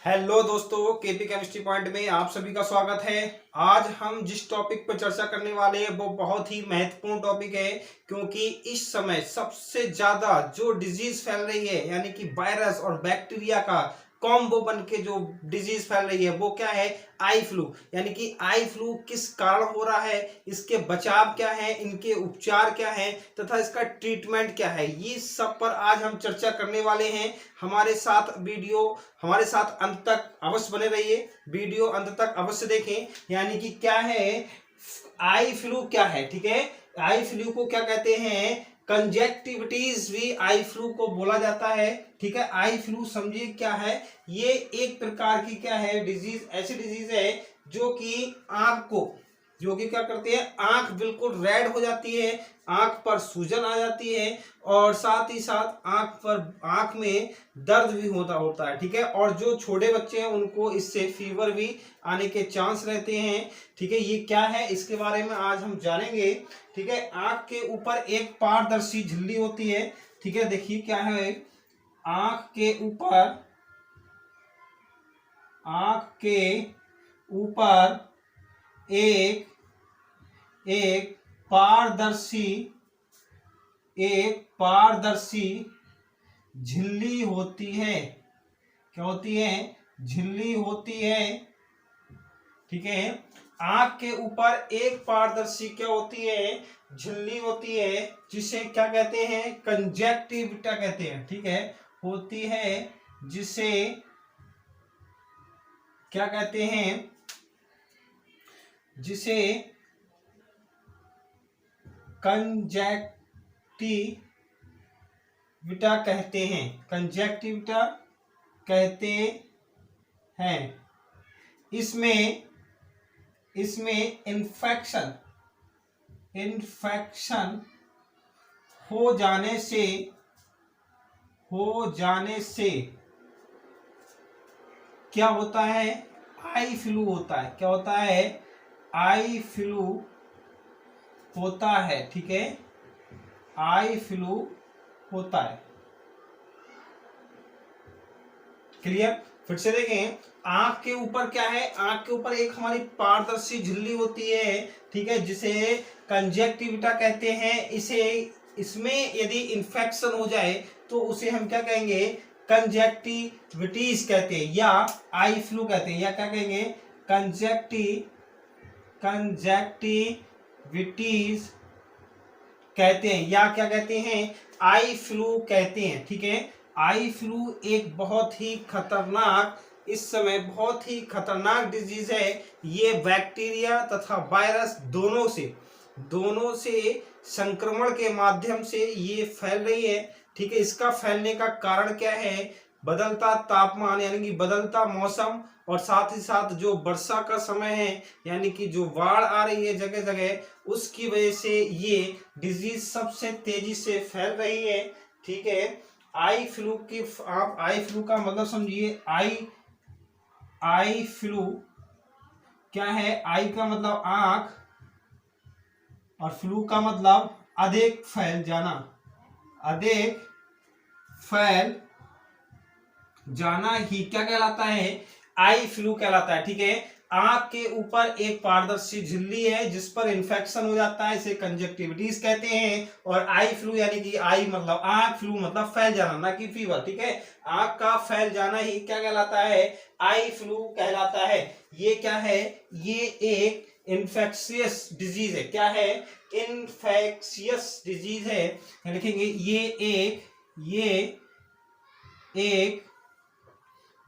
Hello दोस्तों, KP chemistry point में आप सभी का स्वागत है। आज हम जिस टॉपिक पर चर्चा करने वाले हैं वो बहुत ही महत्वपूर्ण टॉपिक है, क्योंकि इस समय सबसे ज्यादा जो डिजीज फैल रही है यानी कि वायरस और बैक्टीरिया का कॉम्बो बन के जो डिजीज फैल रही है वो क्या है? Eye flu. यानी कि आई फ्लू किस कारण हो रहा है, इसके बचाव क्या है, इनके उपचार क्या है तथा इसका ट्रीटमेंट क्या है, ये सब पर आज हम चर्चा करने वाले हैं। हमारे साथ अंत तक अवश्य बने रहिए, वीडियो अंत तक अवश्य देखें। यानी कि क्या है आई फ्लू, क्या है? ठीक है, आई फ्लू को क्या कहते हैं? कंजेक्टिविटीज भी आई फ्लू को बोला जाता है। ठीक है, आई फ्लू समझिए क्या है। ये एक प्रकार की क्या है डिजीज, ऐसी डिजीज है जो कि आंख को, जो कि क्या करती है, आंख बिल्कुल रेड हो जाती है, आंख पर सूजन आ जाती है और साथ ही साथ आंख में दर्द भी होता है। ठीक है, और जो छोटे बच्चे हैं उनको इससे फीवर भी आने के चांस रहते हैं। ठीक है, ये क्या है इसके बारे में आज हम जानेंगे। ठीक है, आंख के ऊपर एक पारदर्शी झिल्ली होती है। ठीक है, देखिए क्या है, आंख के ऊपर एक एक पारदर्शी झिल्ली होती है। क्या होती है? झिल्ली होती है। ठीक है, आंख के ऊपर एक पारदर्शी क्या होती है? झिल्ली होती है, जिसे क्या कहते हैं? कंजेक्टिविटा कहते हैं। ठीक है, होती है, जिसे क्या कहते हैं? जिसे कंजेक्टिविटा कहते हैं। कंजेक्टिविटा कहते हैं। इसमें इन्फेक्शन हो जाने से क्या होता है? आई फ्लू होता है। क्या होता है? आई फ्लू होता है। ठीक है, आई फ्लू होता है। क्लियर? फिर से देखें, आंख के ऊपर क्या है? आंख के ऊपर एक हमारी पारदर्शी झिल्ली होती है। ठीक है, जिसे कंजेक्टिविटा कहते हैं। इसमें यदि इन्फेक्शन हो जाए तो उसे हम क्या कहेंगे? कंजेक्टिविटीज कहते हैं या आई फ्लू कहते हैं, या क्या कहेंगे? कंजेक्टिविटीज कहते हैं, या क्या कहते हैं? आई फ्लू कहते हैं। ठीक है, आई फ्लू एक बहुत ही खतरनाक, इस समय बहुत ही खतरनाक डिजीज है। ये बैक्टीरिया तथा वायरस दोनों से संक्रमण के माध्यम से ये फैल रही है। ठीक है, इसका फैलने का कारण क्या है? बदलता तापमान यानी कि बदलता मौसम, और साथ ही साथ जो वर्षा का समय है यानी कि जो बाढ़ आ रही है जगह जगह, उसकी वजह से ये डिजीज सबसे तेजी से फैल रही है। ठीक है, आप आई फ्लू का मतलब समझिए। आई फ्लू क्या है? आई का मतलब आंख और फ्लू का मतलब अधिक फैल जाना ही क्या कहलाता है? आई फ्लू कहलाता है। ठीक है, आंख के ऊपर एक पारदर्शी झिल्ली है जिस पर इन्फेक्शन हो जाता है, इसे कंजक्टिविटीज कहते हैं। और आई फ्लू यानी कि आई मतलब आंख, फ्लू मतलब फैल जाना, ना कि फीवर। ठीक है, आंख का फैल जाना ही क्या कहलाता है? आई फ्लू कहलाता है। ये क्या है? ये एक इन्फेक्शियस डिजीज है। क्या है? इन्फेक्शियस डिजीज है। लिखेंगे एक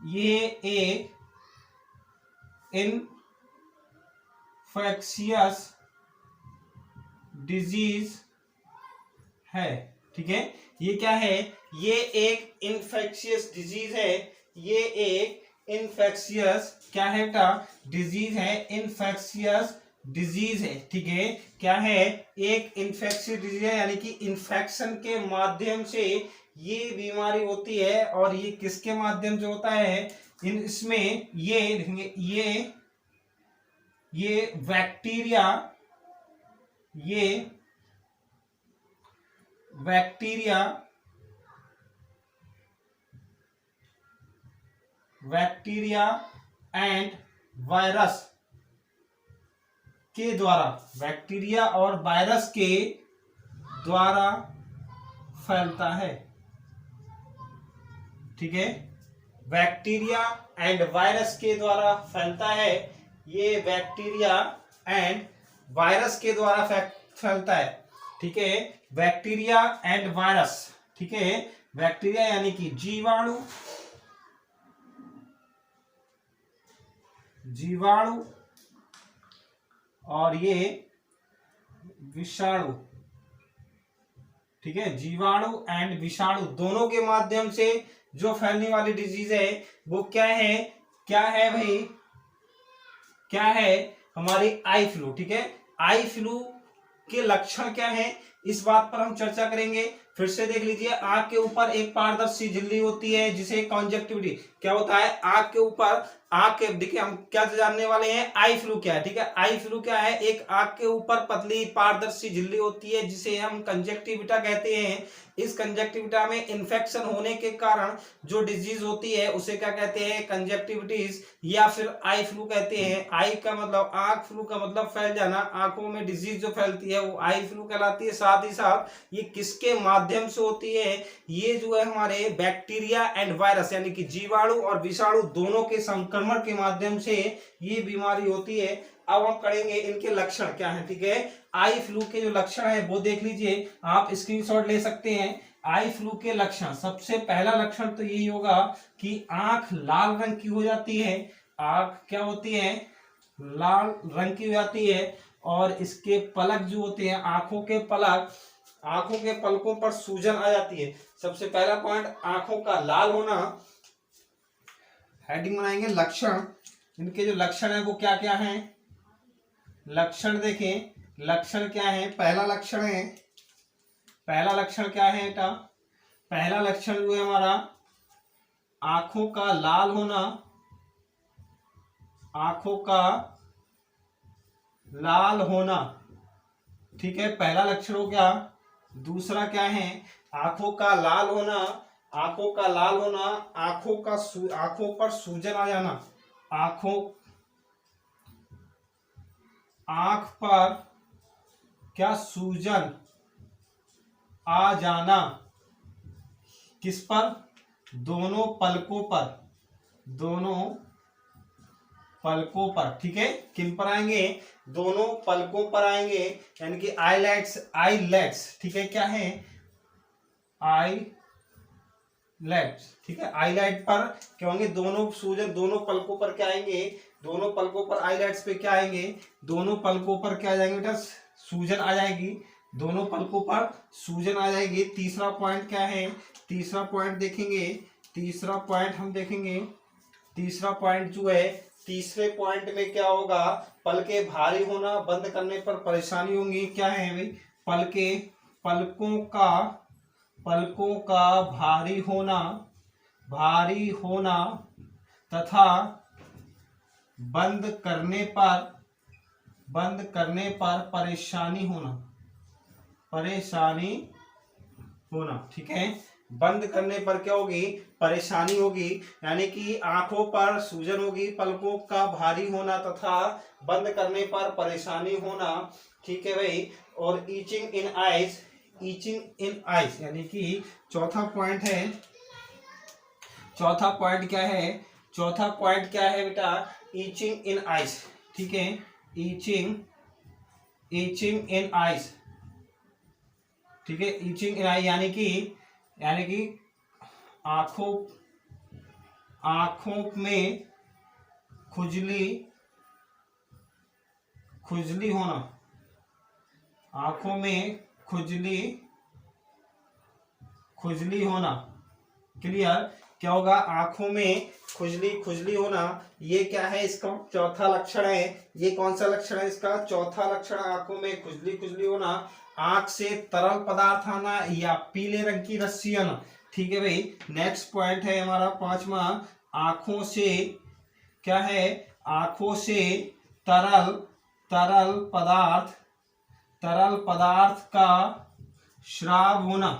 ये एक इन्फेक्शियस डिजीज है। ठीक है, ये क्या है? ये एक इन्फेक्शियस डिजीज है। ये एक इन्फेक्शियस क्या है बेटा? डिजीज है, इन्फेक्शियस डिजीज है। ठीक है, क्या है? एक इन्फेक्शियस डिजीज है, यानी कि इन्फेक्शन के माध्यम से ये बीमारी होती है। और ये किसके माध्यम से होता है? इसमें ये देखेंगे, ये बैक्टीरिया बैक्टीरिया एंड वायरस के द्वारा, बैक्टीरिया और वायरस के द्वारा फैलता है। ठीक है, बैक्टीरिया एंड वायरस के द्वारा फैलता है। ये बैक्टीरिया एंड वायरस के द्वारा फैलता है। ठीक है, बैक्टीरिया एंड वायरस। ठीक है, बैक्टीरिया यानी कि जीवाणु, जीवाणु और ये विषाणु। ठीक है, जीवाणु एंड विषाणु दोनों के माध्यम से जो फैलने वाली डिजीज है वो क्या है, क्या है भाई, क्या है हमारी आई फ्लू। ठीक है, आई फ्लू के लक्षण क्या है, इस बात पर हम चर्चा करेंगे। फिर से देख लीजिए, आंख के ऊपर एक पारदर्शी झिल्ली होती है जिसे कॉन्जक्टिविटी, क्या होता है आंख के ऊपर, आंख के, देखिए हम क्या जानने वाले हैं, आई फ्लू क्या है। ठीक है, आई फ्लू क्या है, एक आंख के ऊपर पतली पारदर्शी झिल्ली होती है जिसे हम कंजक्टिविटा कहते हैं। इस कंजक्टिविटा में इन्फेक्शन होने के कारण जो डिजीज होती है उसे क्या कहते हैं, कंजक्टिविटीज या फिर आई फ्लू कहते हैं। आई का मतलब आंख, फ्लू का मतलब फैल जाना, आंखों में डिजीज जो फैलती है वो आई फ्लू कहलाती है। साथ ही साथ ये किसके माध्यम से होती है, ये जो है हमारे बैक्टीरिया एंड वायरस यानी कि जीवाणु और विषाणु दोनों के संक्रमण के माध्यम से ये बीमारी होती है। अब हम करेंगे इनके लक्षण क्या हैं। ठीक है, आई फ्लू के जो लक्षण है वो देख लीजिए, आप स्क्रीनशॉट ले सकते हैं। आई फ्लू के लक्षण, सबसे पहला लक्षण तो यही होगा कि आंख लाल रंग की हो जाती है। आंख क्या होती है, लाल रंग की हो जाती है। और इसके पलक जो होते हैं, आंखों के पलक, आंखों के पलकों पर सूजन आ जाती है। सबसे पहला पॉइंट आंखों का लाल होना। हेडिंग बनाएंगे लक्षण, इनके जो लक्षण है वो क्या क्या हैं, लक्षण देखें, लक्षण क्या है। पहला लक्षण है, पहला लक्षण क्या है बेटा, पहला लक्षण जो है हमारा आंखों का लाल होना, आंखों का लाल होना। ठीक है, पहला लक्षण हो गया। दूसरा क्या है, आंखों का लाल होना, आंखों का लाल होना, आंखों का आंखों पर सूजन आ जाना, आंखों, आंख पर क्या सूजन आ जाना, किस पर, दोनों पलकों पर, दोनों पलकों पर। ठीक है, किन पर आएंगे, दोनों पलकों पर आएंगे, यानी कि आईलेट्स, आईलेट्स। ठीक है, क्या है, आईलेट्स। ठीक है, आईलेट पर क्या होंगे, दोनों सूजन, दोनों पलकों पर क्या आएंगे, दोनों पलकों पर, आईलेट्स पे क्या आएंगे, दोनों पलकों पर क्या आ जाएंगे बेटा, सूजन आ जाएगी, दोनों पलकों पर सूजन आ जाएगी। तीसरा पॉइंट क्या है, तीसरा पॉइंट देखेंगे, तीसरा पॉइंट हम देखेंगे, तीसरा पॉइंट जो है, तीसरे पॉइंट में क्या होगा, पलके भारी होना, बंद करने पर परेशानी होगी। क्या है भाई, पलके, पलकों का भारी होना, भारी होना तथा बंद करने पर परेशानी होना, परेशानी होना। ठीक है, बंद करने पर क्या होगी, परेशानी होगी, यानी कि आंखों पर सूजन होगी, पलकों का भारी होना तथा बंद करने पर परेशानी होना। ठीक है भाई, और ईचिंग इन आइज, ईचिंग इन आइज यानी कि चौथा पॉइंट है, चौथा पॉइंट क्या है, चौथा पॉइंट क्या है बेटा, ईचिंग इन आइज। ठीक है, ईचिंग, ईचिंग इन आइज। ठीक है, ईचिंग इन आई यानी कि आंखों, आंखों में खुजली, खुजली होना, आंखों में खुजली, खुजली होना। क्लियर, क्या होगा, आंखों में खुजली, खुजली होना। ये क्या है, इसका चौथा लक्षण है। ये कौन सा लक्षण है इसका, चौथा लक्षण, आंखों में खुजली, खुजली होना, आंख से तरल पदार्थ आना या पीले रंग की रस्सी आना। ठीक है भाई, नेक्स्ट पॉइंट है हमारा पांचवा, आंखों से क्या है, आंखों से तरल, तरल पदार्थ, तरल पदार्थ का स्राव होना,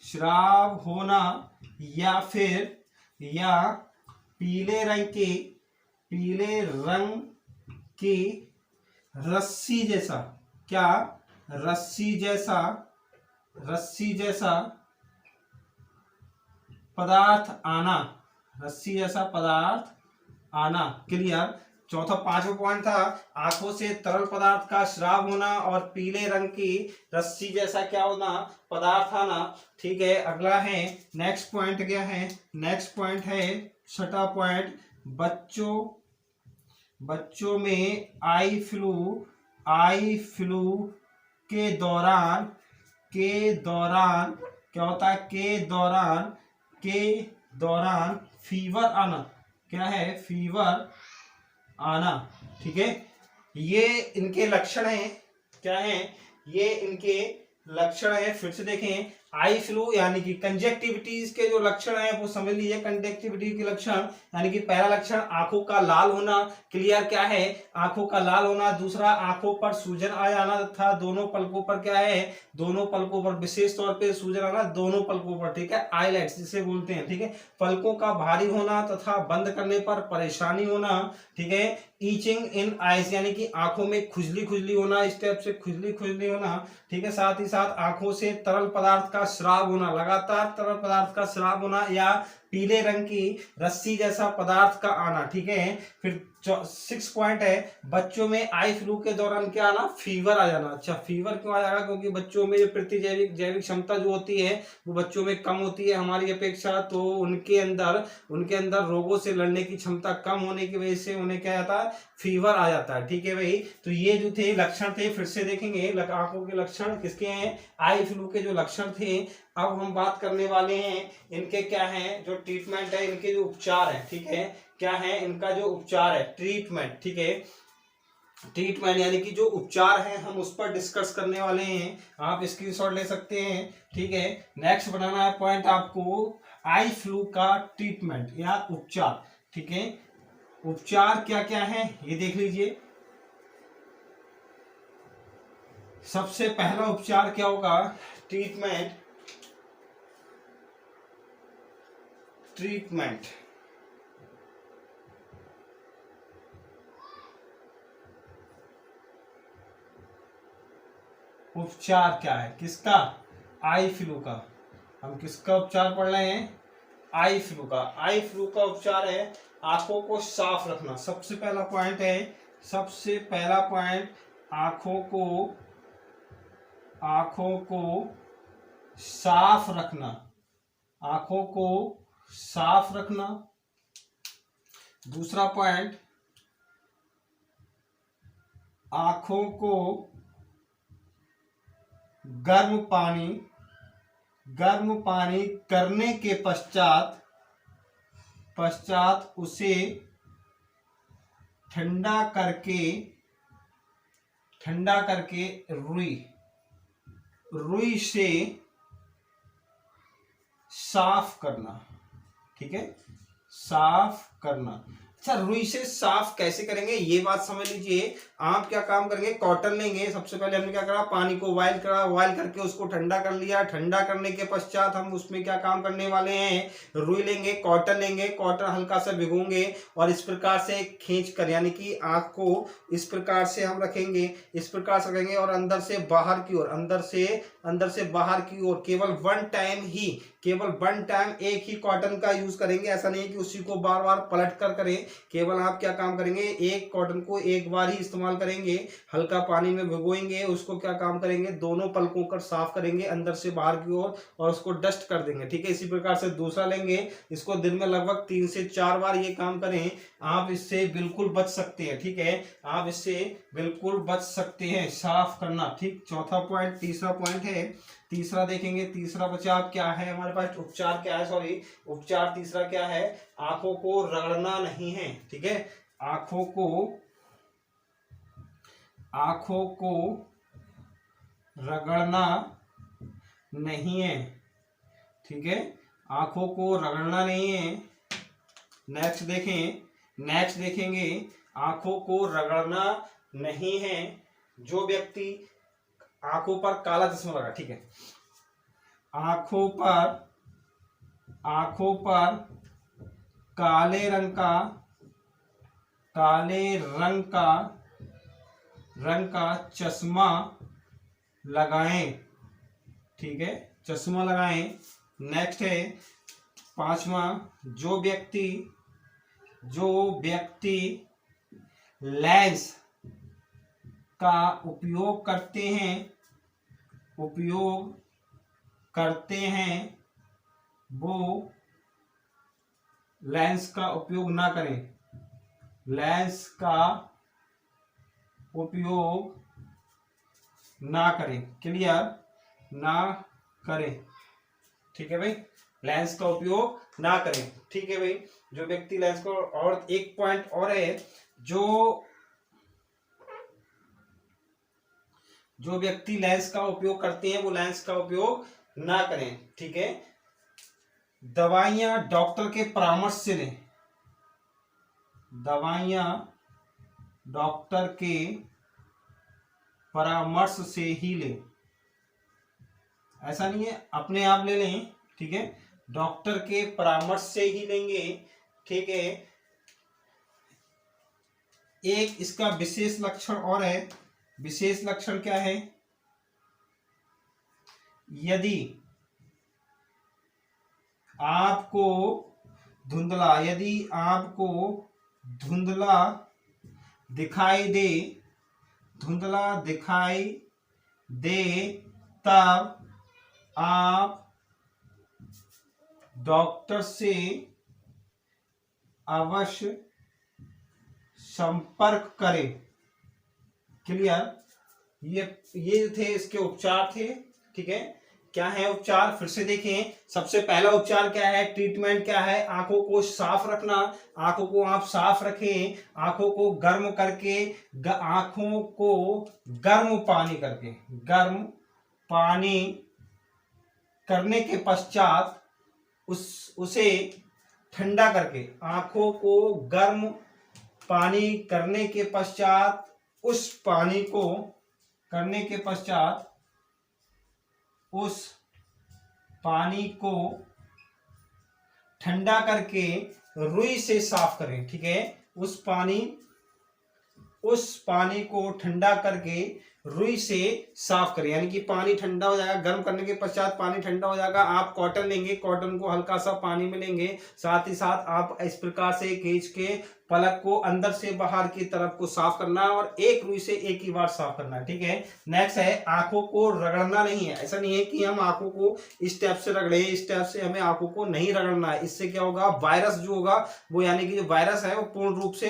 स्राव होना या फिर पीले रंग की रस्सी जैसा, क्या रस्सी जैसा पदार्थ आना, रस्सी जैसा पदार्थ आना। क्लियर। चौथा, पांचवा पॉइंट था आंखों से तरल पदार्थ का स्राव होना और पीले रंग की रस्सी जैसा क्या होना, पदार्थ आना। ठीक है, अगला है नेक्स्ट पॉइंट क्या है, नेक्स्ट पॉइंट है छठा पॉइंट, बच्चों में आई फ्लू के दौरान क्या होता है, के दौरान फीवर आना, क्या है, फीवर आना। ठीक है, ये इनके लक्षण हैं, क्या है, ये इनके लक्षण है। फिर से देखें, आई फ्लू यानी कि कंजेक्टिविटीज के जो लक्षण है वो समझ लीजिए। कंजेक्टिविटी के लक्षण यानी कि पहला लक्षण आंखों का लाल होना। क्लियर, क्या है, आंखों का लाल होना। दूसरा, आंखों पर सूजन आ जाना तथा दोनों पलकों पर क्या है, दोनों पलकों पर विशेष तौर पे सूजन आना, दोनों पलकों पर। ठीक है, आईलाइट्स जिसे बोलते हैं। ठीक है, पलकों का भारी होना तथा बंद करने पर परेशानी होना। ठीक है, ईचिंग इन आईज यानी कि आंखों में खुजली होना, इस टाइप से खुजली होना। ठीक है, साथ ही साथ आंखों से तरल पदार्थ का स्राव होना, लगातार तरल पदार्थ का स्राव होना या पीले रंग की रस्सी जैसा पदार्थ का आना। ठीक है, फिर 6 पॉइंट है, बच्चों में आई फ्लू के दौरान क्या आना, फीवर आ जाना। अच्छा, फीवर क्यों आ जाएगा, क्योंकि बच्चों में जैविक क्षमता जो होती है वो बच्चों में कम होती है हमारी अपेक्षा, तो उनके अंदर रोगों से लड़ने की क्षमता कम होने की वजह से उन्हें क्या आता है, फीवर आ जाता है। ठीक है भाई, तो ये जो थे लक्षण थे, फिर से देखेंगे आंखों के लक्षण किसके हैं, आई फ्लू के जो लक्षण थे। अब हम बात करने वाले हैं इनके क्या है, जो ट्रीटमेंट है, इनके जो उपचार है। ठीक है, क्या है इनका जो उपचार है, ट्रीटमेंट। ठीक है, ट्रीटमेंट यानी कि जो उपचार है हम उस पर डिस्कस करने वाले हैं, आप स्क्रीनशॉट ले सकते हैं। ठीक है, नेक्स्ट बनाना है पॉइंट आपको, आई फ्लू का ट्रीटमेंट या उपचार। ठीक है, उपचार क्या क्या है ये देख लीजिए। सबसे पहला उपचार क्या होगा, ट्रीटमेंट उपचार क्या है, किसका, आई फ्लू का। हम किसका उपचार पढ़ रहे हैं, आई फ्लू का। आई फ्लू का उपचार है आंखों को साफ रखना। सबसे पहला पॉइंट है, सबसे पहला पॉइंट आंखों को साफ रखना, आंखों को साफ रखना। दूसरा पॉइंट, आंखों को गर्म पानी करने के पश्चात उसे ठंडा करके रुई से साफ करना। ठीक है, साफ करना। अच्छा, रुई से साफ कैसे करेंगे ये बात समझ लीजिए। आप क्या काम करेंगे, कॉटन लेंगे। सबसे पहले हमने क्या करा, पानी को बॉयल करके उसको ठंडा कर लिया। ठंडा करने के पश्चात हम उसमें क्या काम करने वाले हैं, रुई लेंगे, कॉटन लेंगे, कॉटन हल्का सा भिगोंगे और इस प्रकार से खींच कर यानी कि आंख को इस प्रकार से हम रखेंगे, इस प्रकार से रखेंगे और अंदर से बाहर की ओर, केवल वन टाइम एक ही कॉटन का यूज करेंगे। ऐसा नहीं है कि उसी को बार बार पलट कर करें। केवल आप क्या काम करेंगे, एक कॉटन को एक बार ही इस्तेमाल करेंगे, हल्का पानी में भिगोएंगे, उसको क्या काम करेंगे, दोनों पलकों कर साफ करेंगे अंदर से बाहर की ओर और उसको डस्ट कर देंगे। ठीक है, इसी प्रकार से दूसरा लेंगे, इसको दिन में लगभग 3 से 4 बार ये काम करें, आप इससे बिल्कुल बच सकते हैं। ठीक है, आप इससे बिल्कुल बच सकते हैं, साफ करना। ठीक, चौथा पॉइंट, तीसरा पॉइंट है, तीसरा देखेंगे, तीसरा बचाव क्या है हमारे पास, उपचार क्या है, सॉरी, उपचार तीसरा क्या है, आंखों को रगड़ना नहीं है। ठीक है, आंखों को रगड़ना नहीं है। ठीक है, आंखों को रगड़ना नहीं है। नेक्स्ट देखेंगे, आंखों को रगड़ना नहीं है। जो व्यक्ति आंखों पर काला चश्मा लगा, ठीक है, आंखों पर काले रंग का चश्मा लगाएं, ठीक है, चश्मा लगाएं। नेक्स्ट है 5वां, जो व्यक्ति लेंस का उपयोग करते हैं वो लेंस का उपयोग ना करें, लेंस का उपयोग ना करें, क्लियर, ना करें, ठीक है भाई, लेंस का उपयोग ना करें, ठीक है भाई। जो व्यक्ति लेंस को, और एक पॉइंट और है, जो व्यक्ति लेंस का उपयोग करते हैं वो लेंस का उपयोग ना करें, ठीक है। दवाइयां डॉक्टर के परामर्श से लें, दवाइयां डॉक्टर के परामर्श से ही लें, ऐसा नहीं है अपने आप ले लें, ठीक है, डॉक्टर के परामर्श से ही लेंगे, ठीक है। एक इसका विशेष लक्षण और है, विशेष लक्षण क्या है, यदि आपको धुंधला दिखाई दे तब आप डॉक्टर से अवश्य संपर्क करें, क्लियर। ये थे इसके उपचार थे, ठीक है। क्या है उपचार, फिर से देखें। सबसे पहला उपचार क्या है, ट्रीटमेंट क्या है, आंखों को साफ रखना, आंखों को आप साफ रखें, आंखों को गर्म करके, आंखों को गर्म पानी करने के पश्चात उसे ठंडा करके, आंखों को गर्म पानी करने के पश्चात उस पानी को करने के पश्चात उस पानी को ठंडा करके रुई से साफ करें, ठीक है। उस पानी को ठंडा करके रुई से साफ करें, यानी कि पानी ठंडा हो जाएगा, गर्म करने के पश्चात पानी ठंडा हो जाएगा, आप कॉटन लेंगे, कॉटन को हल्का सा पानी में लेंगे, साथ ही साथ आप इस प्रकार से खींच के पलक को अंदर से बाहर की तरफ को साफ करना है, और एक रुई से एक ही बार साफ करना है, ठीक है। नेक्स्ट है, आंखों को रगड़ना नहीं है, ऐसा नहीं है कि हम आंखों को इस टाइप से रगड़े, इस टाइप से हमें आंखों को नहीं रगड़ना है। इससे क्या होगा, वायरस जो होगा वो, यानी कि जो वायरस है वो पूर्ण रूप से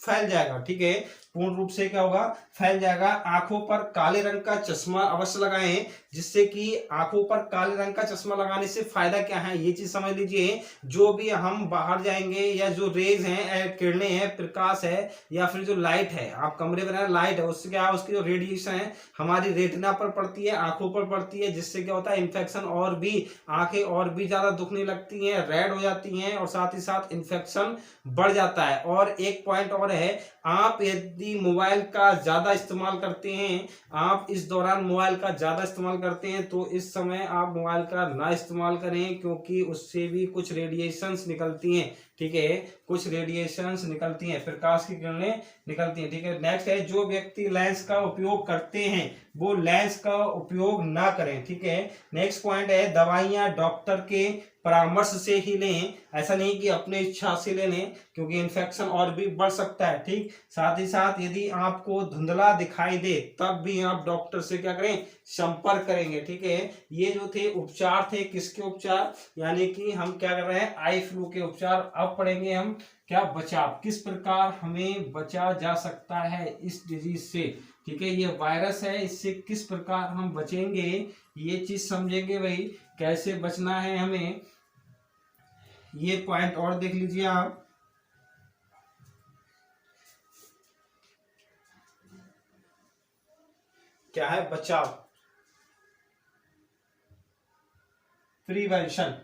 फैल जाएगा, ठीक है, पूर्ण रूप से क्या होगा, फैल जाएगा। आंखों पर काले रंग का चश्मा अवश्य लगाएं, जिससे कि आंखों पर काले रंग का चश्मा लगाने से फायदा क्या है, ये चीज समझ लीजिए। जो भी हम बाहर जाएंगे, या जो रेज हैं, किरणें हैं, प्रकाश है, या फिर जो लाइट है, आप कमरे में लाइट है, उससे क्या है, उसकी जो रेडिएशन है हमारी रेटिना पर पड़ती है, आंखों पर पड़ती है, जिससे क्या होता है, इन्फेक्शन, और भी आंखें और भी ज्यादा दुखने लगती हैं, रेड हो जाती हैं, और साथ ही साथ इन्फेक्शन बढ़ जाता है। और एक पॉइंट और है, आप यदि मोबाइल का ज्यादा इस्तेमाल करते हैं, आप इस दौरान मोबाइल का ज्यादा इस्तेमाल करते हैं, तो इस समय आप मोबाइल का ना इस्तेमाल करें, क्योंकि उससे भी कुछ रेडिएशंस निकलती हैं, ठीक है, कुछ रेडिएशंस निकलती हैं, प्रकाश की किरणें निकलती हैं, ठीक है। नेक्स्ट है, जो व्यक्ति लेंस का उपयोग करते हैं वो लेंस का उपयोग ना करें, ठीक है। नेक्स्ट पॉइंट है, दवाइयां डॉक्टर के परामर्श से ही लें, ऐसा नहीं कि अपने इच्छा से ले लें, क्योंकि इन्फेक्शन और भी बढ़ सकता है, ठीक। साथ ही साथ यदि आपको धुंधला दिखाई दे तब भी आप डॉक्टर से क्या करें, संपर्क करेंगे, ठीक है। ये जो थे उपचार थे, किसके उपचार, यानी कि हम क्या कर रहे हैं, आई फ्लू के उपचार। अब पढ़ेंगे हम क्या, बचाव, किस प्रकार हमें बचा जा सकता है इस डिजीज से, ठीक है। ये वायरस है, इससे किस प्रकार हम बचेंगे, ये चीज समझेंगे भाई, कैसे बचना है हमें, ये पॉइंट और देख लीजिए आप। क्या है, बचाव, प्रिवेंशन,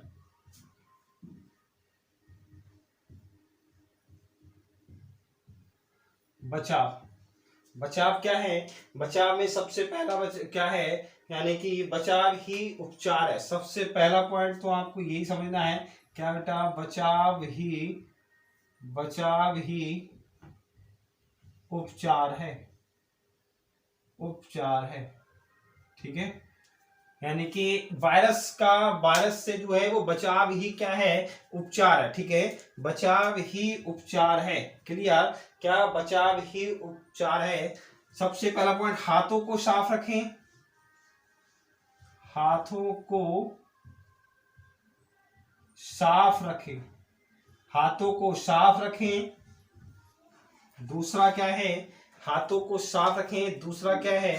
बचाव क्या है, बचाव में सबसे पहला क्या है, यानी कि बचाव ही उपचार है। सबसे पहला पॉइंट तो आपको यही समझना है, क्या बेटा, बचाव ही बचाव ही उपचार है, उपचार है। ठीक है, यानी कि वायरस से जो है वो बचाव ही क्या है, उपचार है। ठीक है, बचाव ही उपचार है। क्लियर, क्या बचाव ही उपचार है। सबसे पहला पॉइंट, हाथों को साफ रखें, हाथों को साफ रखें, हाथों को साफ रखें। दूसरा क्या है, हाथों को साफ रखें। दूसरा क्या है,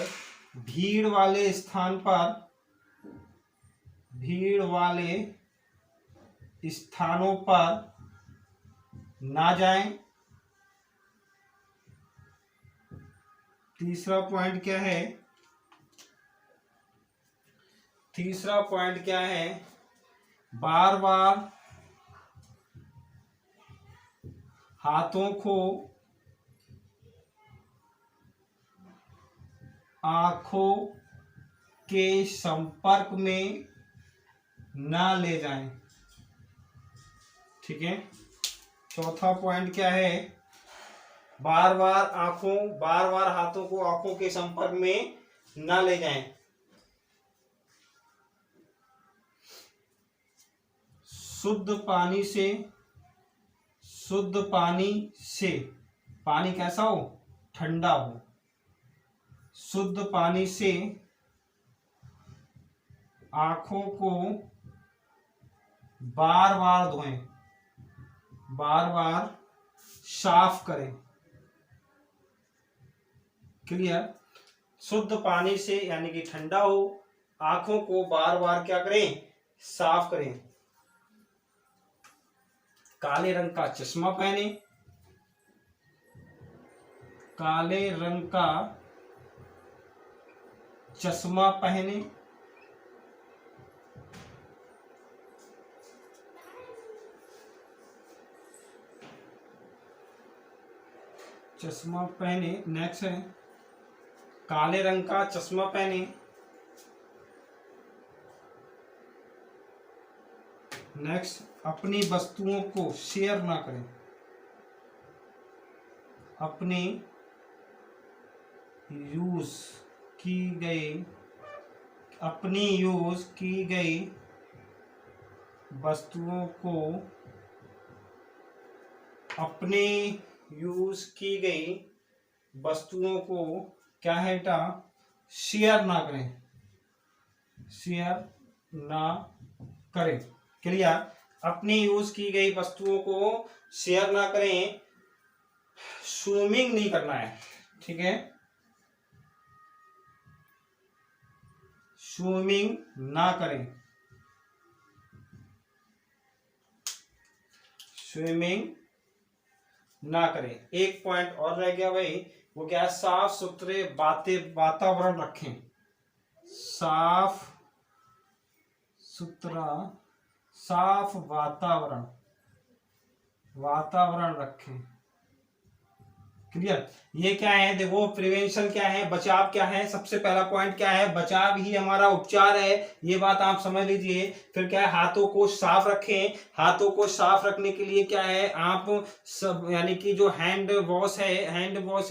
भीड़ वाले स्थान पर, भीड़ वाले स्थानों पर ना जाएं। तीसरा पॉइंट क्या है, तीसरा पॉइंट क्या है, बार बार हाथों को आंखों के संपर्क में ना ले जाएं। ठीक है, चौथा पॉइंट क्या है, बार बार हाथों को आंखों के संपर्क में ना ले जाएं। शुद्ध पानी से, शुद्ध पानी से, पानी कैसा हो, ठंडा हो, शुद्ध पानी से आंखों को बार बार धोएं, बार बार साफ करें। क्लियर, शुद्ध पानी से यानी कि ठंडा हो, आंखों को बार बार क्या करें, साफ करें। काले रंग का चश्मा पहने, काले रंग का चश्मा पहने। चश्मा पहने। नेक्स्ट है, काले रंग का चश्मा पहने। नेक्स्ट, अपनी वस्तुओं को शेयर ना करें, अपनी यूज की गई, अपनी यूज की गई वस्तुओं को, अपनी यूज की गई वस्तुओं को क्या है बेटा, शेयर ना करें, शेयर ना करें। क्लियर, अपनी यूज की गई वस्तुओं को शेयर ना करें। स्विमिंग नहीं करना है। ठीक है, स्विमिंग ना करें, स्विमिंग ना करें। एक पॉइंट और रह गया भाई, वो क्या है, साफ सुथरे वातावरण रखें, साफ सुथरा, साफ वातावरण, वातावरण रखें। क्लियर, ये क्या है, देखो प्रिवेंशन क्या है, बचाव क्या है। सबसे पहला पॉइंट क्या है, बचाव ही हमारा उपचार है, ये बात आप समझ लीजिए। फिर क्या है, हाथों को साफ रखें। हाथों को साफ रखने के लिए क्या है, आप सब यानी कि जो हैंड वॉश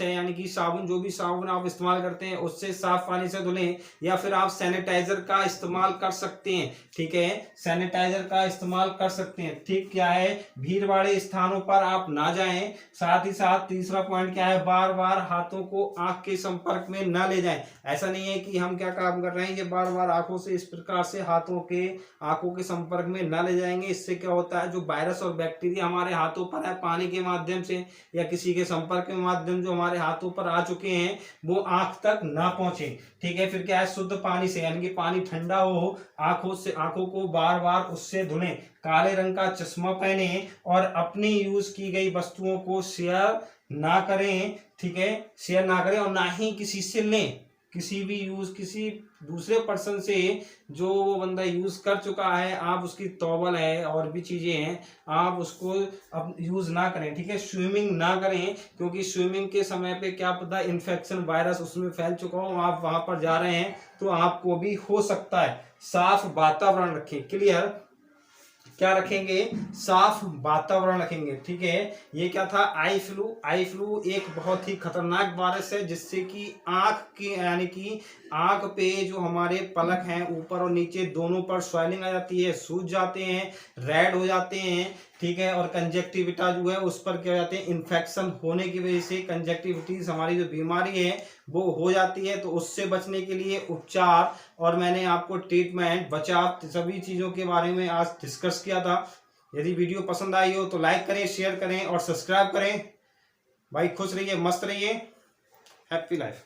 है यानी कि साबुन, जो भी साबुन आप इस्तेमाल करते हैं उससे साफ पानी से धुलें, या फिर आप सैनिटाइजर का इस्तेमाल कर सकते हैं। ठीक है, सैनिटाइजर का इस्तेमाल कर सकते हैं। ठीक, क्या है, भीड़ वाले स्थानों पर आप ना जाएं। साथ ही साथ तीसरा पॉइंट क्या है, बार बार हाथों को आंख के संपर्क में ना ले जाएं। ऐसा नहीं है कि हम क्या काम कर रहे हैं, ये बार बार आंखों से इस प्रकार से आंखों के संपर्क में ना ले जाएंगे। इससे क्या होता है, जो वायरस और बैक्टीरिया हमारे हाथों पर है, पानी के माध्यम से या किसी के संपर्क के माध्यम जो हमारे हाथों पर आ चुके हैं, वो आंख तक ना पहुंचे। ठीक है, फिर क्या है, शुद्ध पानी से यानी कि पानी ठंडा हो, आंखों को बार बार उससे धुलें। काले रंग का चश्मा पहने और अपनी यूज की गई वस्तुओं को शेयर ना करें। ठीक है, शेयर ना करें, और ना ही किसी से लें, किसी दूसरे पर्सन से जो वो बंदा यूज कर चुका है, आप उसकी टॉवल है और भी चीजें हैं, आप उसको अब यूज ना करें। ठीक है, स्विमिंग ना करें, क्योंकि स्विमिंग के समय पे क्या पता इन्फेक्शन वायरस उसमें फैल चुका हो, आप वहां पर जा रहे हैं तो आपको भी हो सकता है। साफ वातावरण रखें। क्लियर, क्या रखेंगे, साफ वातावरण रखेंगे। ठीक है, ये क्या था, आई फ्लू। आई फ्लू एक बहुत ही खतरनाक वायरस है जिससे कि आंख के यानी कि आंख पे जो हमारे पलक हैं ऊपर और नीचे दोनों पर स्वेलिंग आ जाती है, सूज जाते हैं, रेड हो जाते हैं। ठीक है, और कंजक्टिविटा जो है उस पर क्या हो जाते हैं, इन्फेक्शन होने की वजह से कंजक्टिविटीज हमारी जो बीमारी है वो हो जाती है। तो उससे बचने के लिए उपचार और मैंने आपको ट्रीटमेंट, बचाव, सभी चीज़ों के बारे में आज डिस्कस किया था। यदि वीडियो पसंद आई हो तो लाइक करें, शेयर करें और सब्सक्राइब करें। भाई खुश रहिए, मस्त रहिए, हैप्पी लाइफ।